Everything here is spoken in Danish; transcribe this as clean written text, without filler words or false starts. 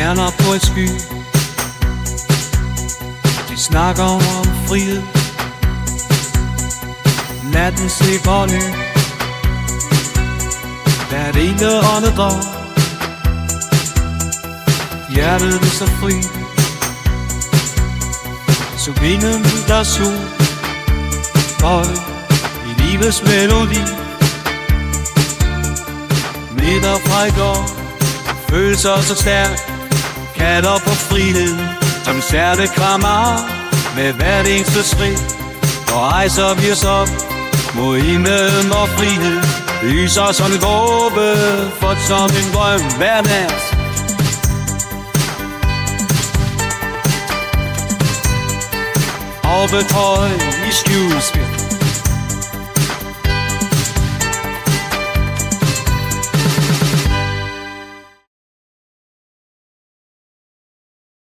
stjerner på en sky. De snakker om frihed. Natten slipper ny. Hvert ene åndedrag. Hjertet er så fri. Så vinden der sol. Høj i livets melodi. Midter fra i går. Følelser så stærk. Kalder på frihed. Som særte krammer. Med hvert eneste skridt. Og rejser vi os op mod himlen og frihed. Lyser som en dråbe, for som en drøm hver nat. Oppe høj i skjul